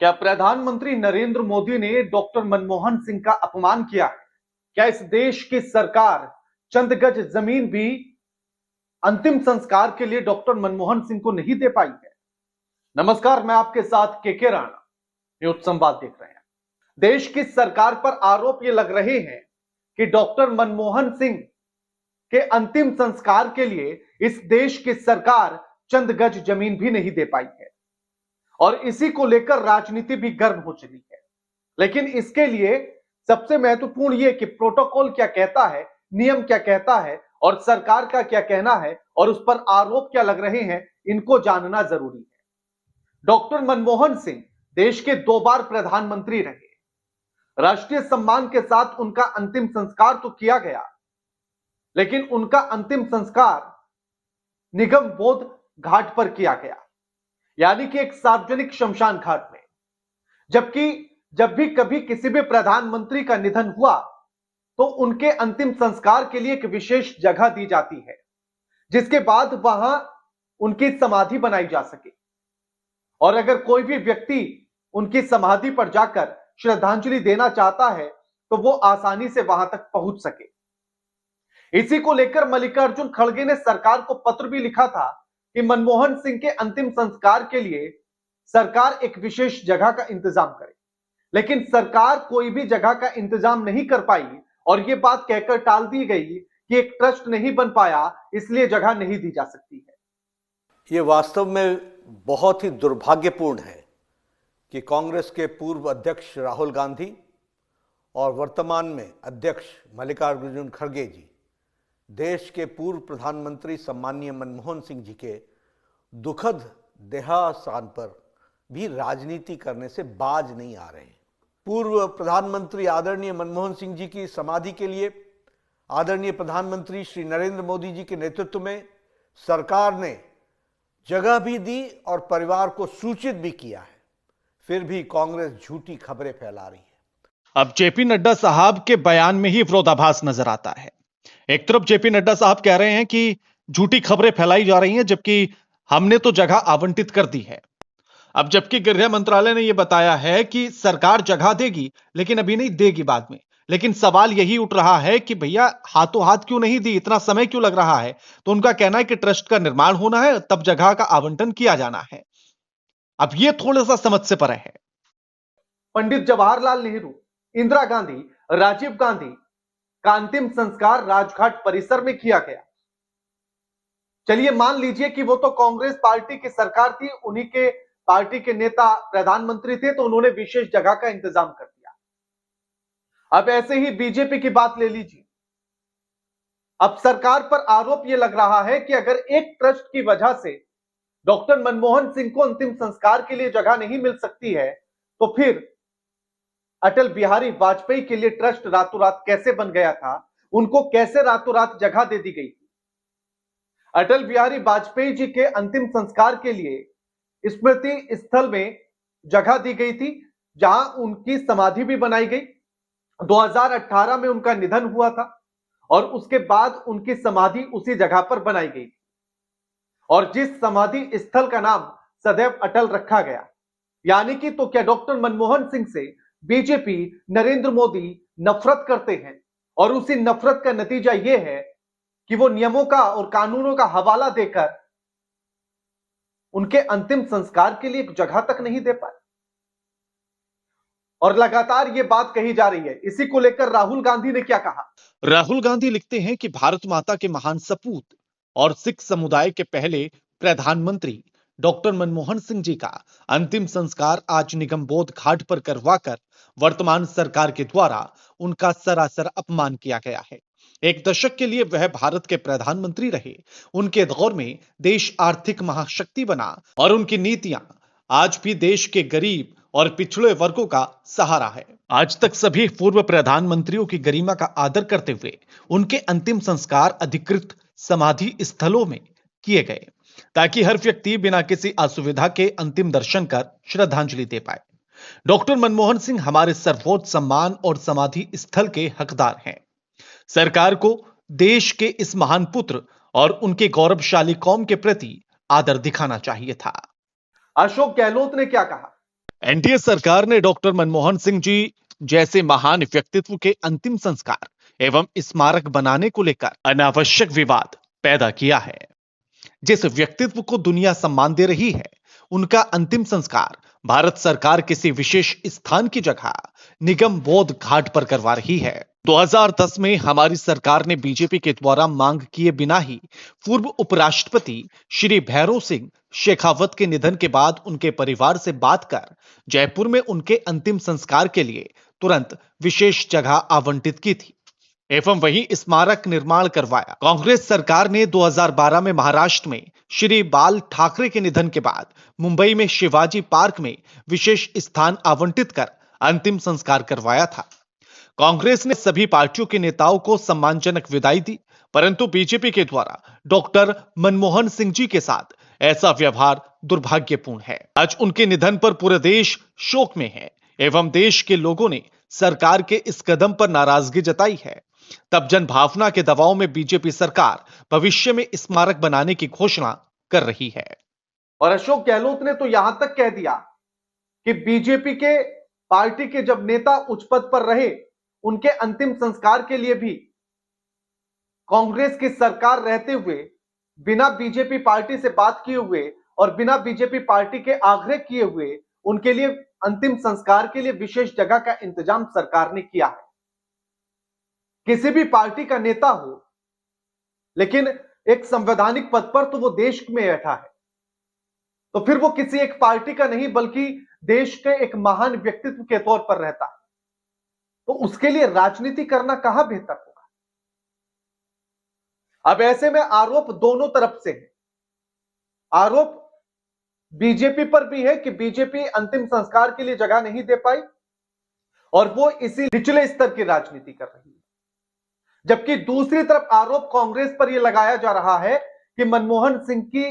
क्या प्रधानमंत्री नरेंद्र मोदी ने डॉक्टर मनमोहन सिंह का अपमान किया है? क्या इस देश की सरकार चंद गज जमीन भी अंतिम संस्कार के लिए डॉक्टर मनमोहन सिंह को नहीं दे पाई है? नमस्कार, मैं आपके साथ के राणा, न्यूज संवाद देख रहे हैं। देश की सरकार पर आरोप ये लग रहे हैं कि डॉक्टर मनमोहन सिंह के अंतिम संस्कार के लिए इस देश की सरकार चंद गज जमीन भी नहीं दे पाई है और इसी को लेकर राजनीति भी गर्म हो चली है। लेकिन इसके लिए सबसे महत्वपूर्ण यह कि प्रोटोकॉल क्या कहता है, नियम क्या कहता है और सरकार का क्या कहना है और उस पर आरोप क्या लग रहे हैं, इनको जानना जरूरी है। डॉक्टर मनमोहन सिंह देश के 2 बार प्रधानमंत्री रहे। राष्ट्रीय सम्मान के साथ उनका अंतिम संस्कार तो किया गया, लेकिन उनका अंतिम संस्कार निगम बोध घाट पर किया गया, यानी कि एक सार्वजनिक शमशान घाट में। जबकि जब भी कभी किसी भी प्रधानमंत्री का निधन हुआ तो उनके अंतिम संस्कार के लिए एक विशेष जगह दी जाती है, जिसके बाद वहां उनकी समाधि बनाई जा सके और अगर कोई भी व्यक्ति उनकी समाधि पर जाकर श्रद्धांजलि देना चाहता है तो वो आसानी से वहां तक पहुंच सके। इसी को लेकर मल्लिकार्जुन खड़गे ने सरकार को पत्र भी लिखा था कि मनमोहन सिंह के अंतिम संस्कार के लिए सरकार एक विशेष जगह का इंतजाम करे, लेकिन सरकार कोई भी जगह का इंतजाम नहीं कर पाई और यह बात कहकर टाल दी गई कि एक ट्रस्ट नहीं बन पाया, इसलिए जगह नहीं दी जा सकती है। ये वास्तव में बहुत ही दुर्भाग्यपूर्ण है कि कांग्रेस के पूर्व अध्यक्ष राहुल गांधी और वर्तमान में अध्यक्ष मल्लिकार्जुन खड़गे जी देश के पूर्व प्रधानमंत्री सम्मानीय मनमोहन सिंह जी के दुखद देहावसान पर भी राजनीति करने से बाज नहीं आ रहे। पूर्व प्रधानमंत्री आदरणीय मनमोहन सिंह जी की समाधि के लिए आदरणीय प्रधानमंत्री श्री नरेंद्र मोदी जी के नेतृत्व में सरकार ने जगह भी दी और परिवार को सूचित भी किया है, फिर भी कांग्रेस झूठी खबरें फैला रही है। अब जेपी नड्डा साहब के बयान में ही विरोधाभास नजर आता है। एक तरफ जेपी नड्डा साहब कह रहे हैं कि झूठी खबरें फैलाई जा रही हैं, जबकि हमने तो जगह आवंटित कर दी है। अब जबकि गृह मंत्रालय ने यह बताया है कि सरकार जगह देगी, लेकिन अभी नहीं देगी, बाद में। लेकिन सवाल यही उठ रहा है कि भैया हाथों हाथ क्यों नहीं दी, इतना समय क्यों लग रहा है? तो उनका कहना है कि ट्रस्ट का निर्माण होना है, तब जगह का आवंटन किया जाना है। अब यह थोड़ा सा समझ से परे है। पंडित जवाहरलाल नेहरू, इंदिरा गांधी, राजीव गांधी का अंतिम संस्कार राजघाट परिसर में किया गया। चलिए मान लीजिए कि वो तो कांग्रेस पार्टी की सरकार थी, उन्हीं के पार्टी के नेता प्रधानमंत्री थे, तो उन्होंने विशेष जगह का इंतजाम कर दिया। अब ऐसे ही बीजेपी की बात ले लीजिए। अब सरकार पर आरोप यह लग रहा है कि अगर एक ट्रस्ट की वजह से डॉक्टर मनमोहन सिंह को अंतिम संस्कार के लिए जगह नहीं मिल सकती है, तो फिर अटल बिहारी वाजपेयी के लिए ट्रस्ट रातों रात कैसे बन गया था, उनको कैसे रातों रात जगह दे दी गई थी? अटल बिहारी वाजपेयी जी के अंतिम संस्कार के लिए स्मृति स्थल में जगह दी गई थी, जहां उनकी समाधि भी बनाई गई। 2018 में उनका निधन हुआ था और उसके बाद उनकी समाधि उसी जगह पर बनाई गई थी और जिस समाधि स्थल का नाम सदैव अटल रखा गया। यानी कि तो क्या डॉक्टर मनमोहन सिंह से बीजेपी, नरेंद्र मोदी नफरत करते हैं और उसी नफरत का नतीजा यह है कि वो नियमों का और कानूनों का हवाला देकर उनके अंतिम संस्कार के लिए एक जगह तक नहीं दे पाए और लगातार ये बात कही जा रही है। इसी को लेकर राहुल गांधी ने क्या कहा? राहुल गांधी लिखते हैं कि भारत माता के महान सपूत और सिख समुदाय के पहले प्रधानमंत्री डॉक्टर मनमोहन सिंह जी का अंतिम संस्कार आज निगमबोध घाट पर करवाकर वर्तमान सरकार के द्वारा उनका सरासर अपमान किया गया है। एक दशक के लिए वह भारत के प्रधानमंत्री रहे। उनके दौर में देश आर्थिक महाशक्ति बना और उनकी नीतियां आज भी देश के गरीब और पिछड़े वर्गों का सहारा है। आज तक सभी पूर्व प्रधानमंत्रियों की गरिमा का आदर करते हुए उनके अंतिम संस्कार अधिकृत समाधि स्थलों में किए गए, ताकि हर व्यक्ति बिना किसी असुविधा के अंतिम दर्शन कर श्रद्धांजलि दे पाए। डॉक्टर मनमोहन सिंह हमारे सर्वोच्च सम्मान और समाधि स्थल के हकदार हैं। सरकार को देश के इस महान पुत्र और उनके गौरवशाली कौम के प्रति आदर दिखाना चाहिए था। अशोक गहलोत ने क्या कहा? एनडीए सरकार ने डॉक्टर मनमोहन सिंह जी जैसे महान व्यक्तित्व के अंतिम संस्कार एवं स्मारक बनाने को लेकर अनावश्यक विवाद पैदा किया है। जिस व्यक्तित्व को दुनिया सम्मान दे रही है, उनका अंतिम संस्कार भारत सरकार किसी विशेष स्थान की जगह निगम बोध घाट पर करवा रही है। 2010 में हमारी सरकार ने बीजेपी के द्वारा मांग किए बिना ही पूर्व उपराष्ट्रपति श्री भैरों सिंह शेखावत के निधन के बाद उनके परिवार से बात कर जयपुर में उनके अंतिम संस्कार के लिए तुरंत विशेष जगह आवंटित की थी एवं वही स्मारक निर्माण करवाया। कांग्रेस सरकार ने 2012 में महाराष्ट्र में श्री बाल ठाकरे के निधन के बाद मुंबई में शिवाजी पार्क में विशेष स्थान आवंटित कर अंतिम संस्कार करवाया था। कांग्रेस ने सभी पार्टियों के नेताओं को सम्मानजनक विदाई दी, परंतु बीजेपी के द्वारा डॉक्टर मनमोहन सिंह जी के साथ ऐसा व्यवहार दुर्भाग्यपूर्ण है। आज उनके निधन पर पूरा देश शोक में है एवं देश के लोगों ने सरकार के इस कदम पर नाराजगी जताई है। तब जन भावना के दबाव में बीजेपी सरकार भविष्य में स्मारक बनाने की घोषणा कर रही है। और अशोक गहलोत ने तो यहां तक कह दिया कि बीजेपी के पार्टी के जब नेता उच्च पद पर रहे, उनके अंतिम संस्कार के लिए भी कांग्रेस की सरकार रहते हुए बिना बीजेपी पार्टी से बात किए हुए और बिना बीजेपी पार्टी के आग्रह किए हुए उनके लिए अंतिम संस्कार के लिए विशेष जगह का इंतजाम सरकार ने किया है। किसी भी पार्टी का नेता हो, लेकिन एक संवैधानिक पद पर तो वो देश में बैठा है, तो फिर वो किसी एक पार्टी का नहीं बल्कि देश के एक महान व्यक्तित्व के तौर पर रहता है, तो उसके लिए राजनीति करना कहां बेहतर होगा। अब ऐसे में आरोप दोनों तरफ से है। आरोप बीजेपी पर भी है कि बीजेपी अंतिम संस्कार के लिए जगह नहीं दे पाई और वो इसी निचले स्तर की राजनीति कर रही है, जबकि दूसरी तरफ आरोप कांग्रेस पर यह लगाया जा रहा है कि मनमोहन सिंह की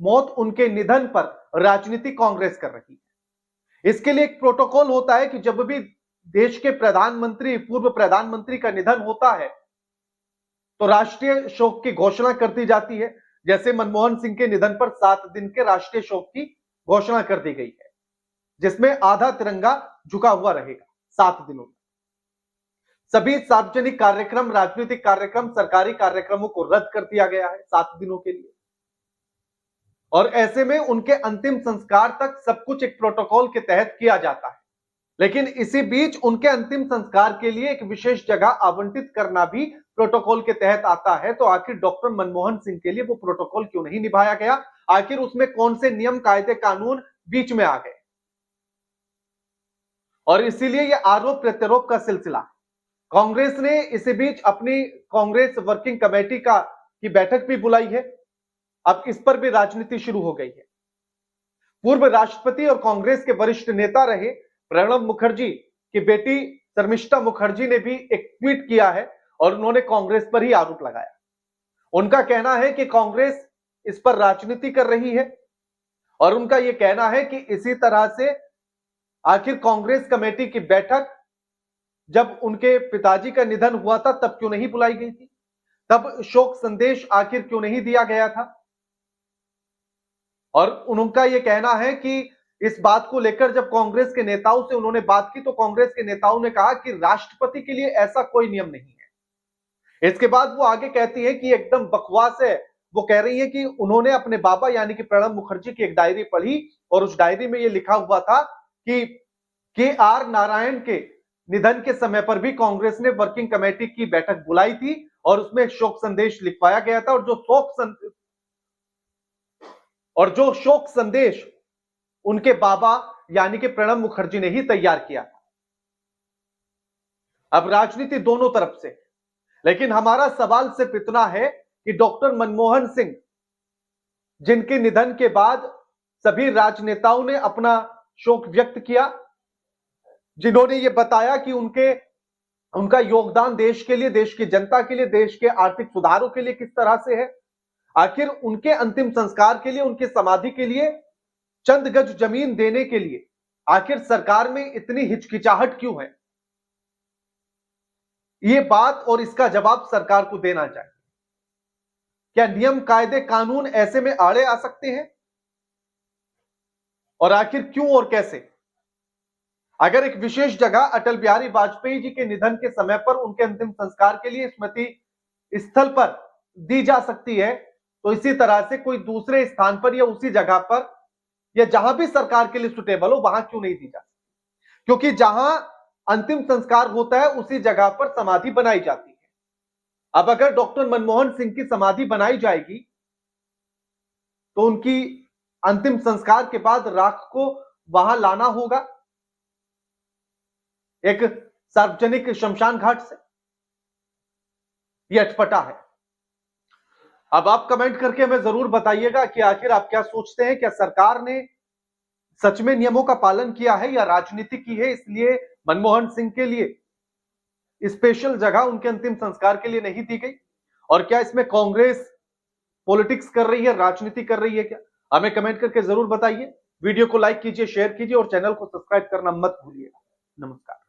मौत, उनके निधन पर राजनीति कांग्रेस कर रही है। इसके लिए एक प्रोटोकॉल होता है कि जब भी देश के प्रधानमंत्री, पूर्व प्रधानमंत्री का निधन होता है तो राष्ट्रीय शोक की घोषणा कर दी जाती है। जैसे मनमोहन सिंह के निधन पर 7 दिन के राष्ट्रीय शोक की घोषणा कर दी गई है, जिसमें आधा तिरंगा झुका हुआ रहेगा 7 दिनों तक। सभी सार्वजनिक कार्यक्रम, राजनीतिक कार्यक्रम, सरकारी कार्यक्रमों को रद्द कर दिया गया है 7 दिनों के लिए। और ऐसे में उनके अंतिम संस्कार तक सब कुछ एक प्रोटोकॉल के तहत किया जाता है, लेकिन इसी बीच उनके अंतिम संस्कार के लिए एक विशेष जगह आवंटित करना भी प्रोटोकॉल के तहत आता है। तो आखिर डॉक्टर मनमोहन सिंह के लिए वो प्रोटोकॉल क्यों नहीं निभाया गया? आखिर उसमें कौन से नियम, कायदे, कानून बीच में आ गए? और इसीलिए यह आरोप प्रत्यारोप का सिलसिला है। कांग्रेस ने इसी बीच अपनी कांग्रेस वर्किंग कमेटी की बैठक भी बुलाई है। अब इस पर भी राजनीति शुरू हो गई है। पूर्व राष्ट्रपति और कांग्रेस के वरिष्ठ नेता रहे प्रणब मुखर्जी की बेटी शर्मिष्ठा मुखर्जी ने भी एक ट्वीट किया है और उन्होंने कांग्रेस पर ही आरोप लगाया। उनका कहना है कि कांग्रेस इस पर राजनीति कर रही है और उनका यह कहना है कि इसी तरह से आखिर कांग्रेस कमेटी की बैठक जब उनके पिताजी का निधन हुआ था तब क्यों नहीं बुलाई गई थी? तब शोक संदेश आखिर क्यों नहीं दिया गया था? और उनका यह कहना है कि इस बात को लेकर जब कांग्रेस के नेताओं से उन्होंने बात की तो कांग्रेस के नेताओं ने कहा कि राष्ट्रपति के लिए ऐसा कोई नियम नहीं है। इसके बाद वो आगे कहती है कि एकदम बकवास है। वो कह रही है कि उन्होंने अपने बाबा यानी कि प्रणब मुखर्जी की एक डायरी पढ़ी और उस डायरी में यह लिखा हुआ था कि के.आर. नारायण के निधन के समय पर भी कांग्रेस ने वर्किंग कमेटी की बैठक बुलाई थी और उसमें शोक संदेश लिखवाया गया था और जो शोक संदेश उनके बाबा यानी कि प्रणब मुखर्जी ने ही तैयार किया था। अब राजनीति दोनों तरफ से, लेकिन हमारा सवाल सिर्फ इतना है कि डॉक्टर मनमोहन सिंह, जिनके निधन के बाद सभी राजनेताओं ने अपना शोक व्यक्त किया, जिन्होंने यह बताया कि उनका योगदान देश के लिए, देश की जनता के लिए, देश के आर्थिक सुधारों के लिए किस तरह से है, आखिर उनके अंतिम संस्कार के लिए, उनकी समाधि के लिए चंद गज जमीन देने के लिए आखिर सरकार में इतनी हिचकिचाहट क्यों है? यह बात और इसका जवाब सरकार को देना चाहिए। क्या नियम, कायदे, कानून ऐसे में आड़े आ सकते हैं? और आखिर क्यों और कैसे? अगर एक विशेष जगह अटल बिहारी वाजपेयी जी के निधन के समय पर उनके अंतिम संस्कार के लिए स्मृति स्थल पर दी जा सकती है, तो इसी तरह से कोई दूसरे स्थान पर या उसी जगह पर या जहां भी सरकार के लिए सुटेबल हो वहां क्यों नहीं दी जा सकती? क्योंकि जहां अंतिम संस्कार होता है उसी जगह पर समाधि बनाई जाती है। अब अगर डॉक्टर मनमोहन सिंह की समाधि बनाई जाएगी तो उनकी अंतिम संस्कार के बाद राख को वहां लाना होगा एक सार्वजनिक शमशान घाट से। यह अटपटा है। अब आप कमेंट करके हमें जरूर बताइएगा कि आखिर आप क्या सोचते हैं, क्या सरकार ने सच में नियमों का पालन किया है या राजनीति की है, इसलिए मनमोहन सिंह के लिए स्पेशल जगह उनके अंतिम संस्कार के लिए नहीं दी गई? और क्या इसमें कांग्रेस पॉलिटिक्स कर रही है, राजनीति कर रही है क्या? हमें कमेंट करके जरूर बताइए। वीडियो को लाइक कीजिए, शेयर कीजिए और चैनल को सब्सक्राइब करना मत भूलिएगा। नमस्कार।